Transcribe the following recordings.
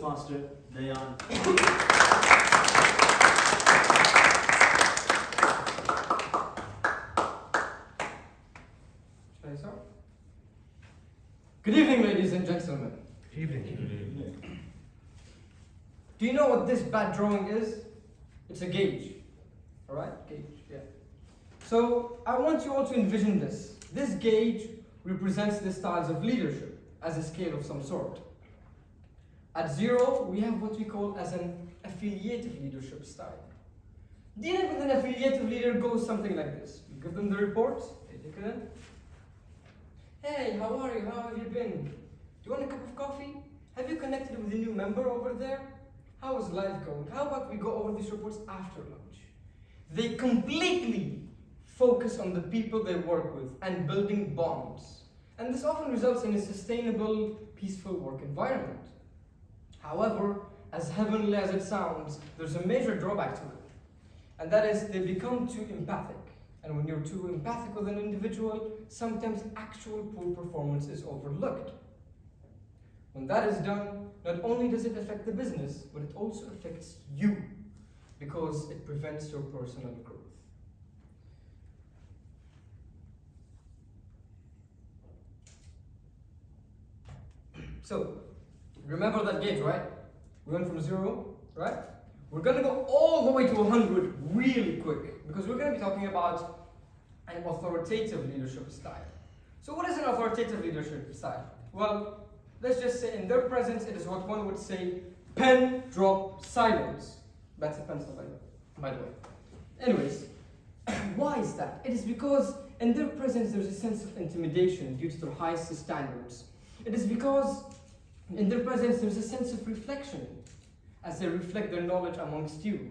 Toastmaster, Dayyan. Shall I start? Good evening, ladies and gentlemen. Good evening. Do you know what this bad drawing is? It's a gauge. Alright? Gauge, yeah. So, I want you all to envision this. This gauge represents the styles of leadership as a scale of some sort. At 0, we have what we call as an affiliative leadership style. Dealing with an affiliative leader goes something like this. You give them the report, they take it in. Hey, how are you? How have you been? Do you want a cup of coffee? Have you connected with a new member over there? How is life going? How about we go over these reports after lunch? They completely focus on the people they work with and building bonds. And this often results in a sustainable, peaceful work environment. However, as heavenly as it sounds, there's a major drawback to it. And that is they become too empathic. And when you're too empathic with an individual, sometimes actual poor performance is overlooked. When that is done, not only does it affect the business, but it also affects you, because it prevents your personal growth. So, remember that gauge, right? We went from 0, right? We're gonna go all the way to 100 really quick, because we're gonna be talking about an authoritative leadership style. So what is an authoritative leadership style? Well, let's just say in their presence, it is what one would say, pen drop silence. That's a pencil, by the way. Anyways, why is that? It is because in their presence, there's a sense of intimidation due to their highest standards. It is because in their presence, there's a sense of reflection as they reflect their knowledge amongst you.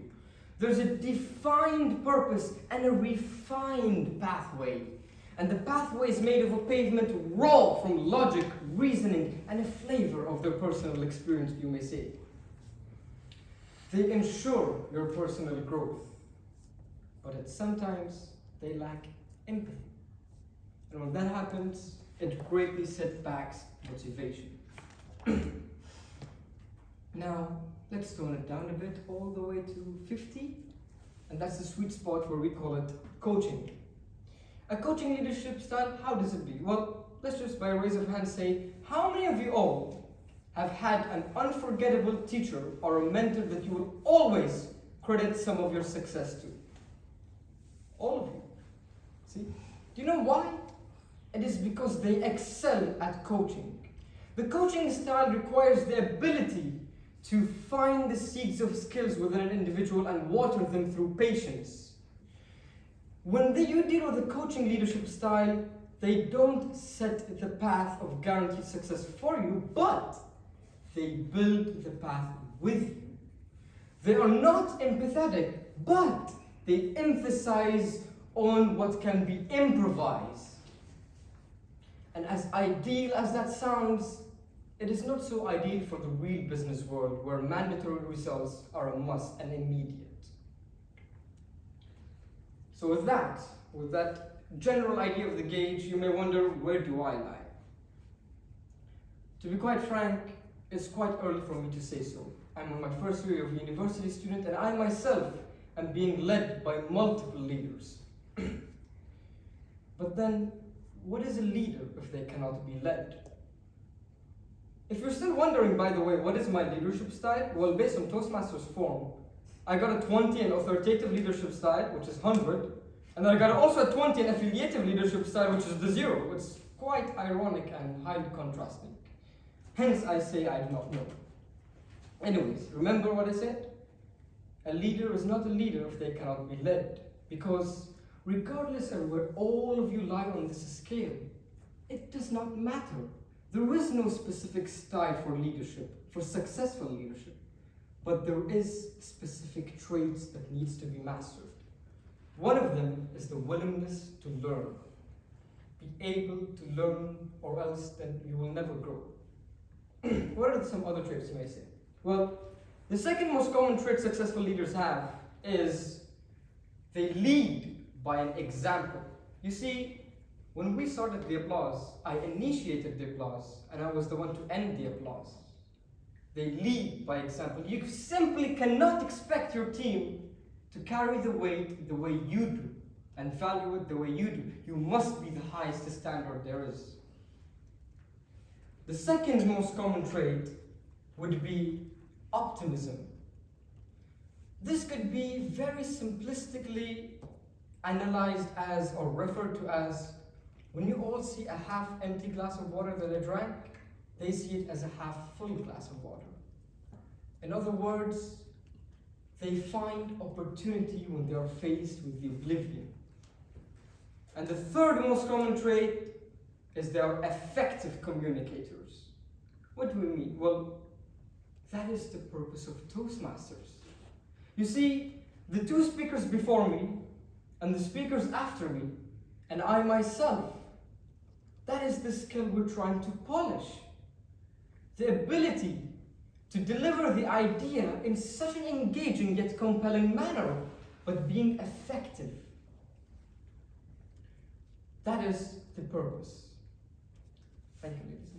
There's a defined purpose and a refined pathway. And the pathway is made of a pavement raw from logic, reasoning, and a flavor of their personal experience, you may say. They ensure your personal growth, but sometimes they lack empathy. And when that happens, it greatly setbacks motivation. Now, let's tone it down a bit, all the way to 50, and that's the sweet spot where we call it coaching. A coaching leadership style, how does it be? Well, let's just by a raise of hands say, how many of you all have had an unforgettable teacher or a mentor that you will always credit some of your success to? All of you. See? Do you know why? It is because they excel at coaching. The coaching style requires the ability to find the seeds of skills within an individual and water them through patience. When you deal with a coaching leadership style, they don't set the path of guaranteed success for you, but they build the path with you. They are not empathetic, but they emphasize on what can be improvised. And as ideal as that sounds, it is not so ideal for the real business world where mandatory results are a must and immediate. So with that general idea of the gauge, you may wonder, where do I lie? To be quite frank, it's quite early for me to say so. I'm on my first year of university student, and I myself am being led by multiple leaders. But then, what is a leader if they cannot be led? If you're still wondering, by the way, what is my leadership style? Well, based on Toastmasters form, I got a 20 in authoritative leadership style, which is 100, and then I got also a 20 in affiliative leadership style, which is the 0. It's quite ironic and highly contrasting. Hence, I say I do not know. Anyways, remember what I said? A leader is not a leader if they cannot be led, because regardless of where all of you lie on this scale, it does not matter. There is no specific style for leadership, for successful leadership, but there is specific traits that needs to be mastered. One of them is the willingness to learn. Be able to learn, or else then you will never grow. What are some other traits you may say? Well, the second most common trait successful leaders have is they lead by an example. You see, when we started the applause, I initiated the applause, and I was the one to end the applause. They lead by example. You simply cannot expect your team to carry the weight the way you do and value it the way you do. You must be the highest standard there is. The second most common trait would be optimism. This could be very simplistically analyzed as or referred to as, when you all see a half empty glass of water that I drank, they see it as a half full glass of water. In other words, they find opportunity when they are faced with the oblivion. And the third most common trait is they are effective communicators. What do we mean? Well, that is the purpose of Toastmasters. You see, the two speakers before me and the speakers after me, and I myself, that is the skill we're trying to polish. The ability to deliver the idea in such an engaging yet compelling manner, but being effective. That is the purpose. Thank you, ladies.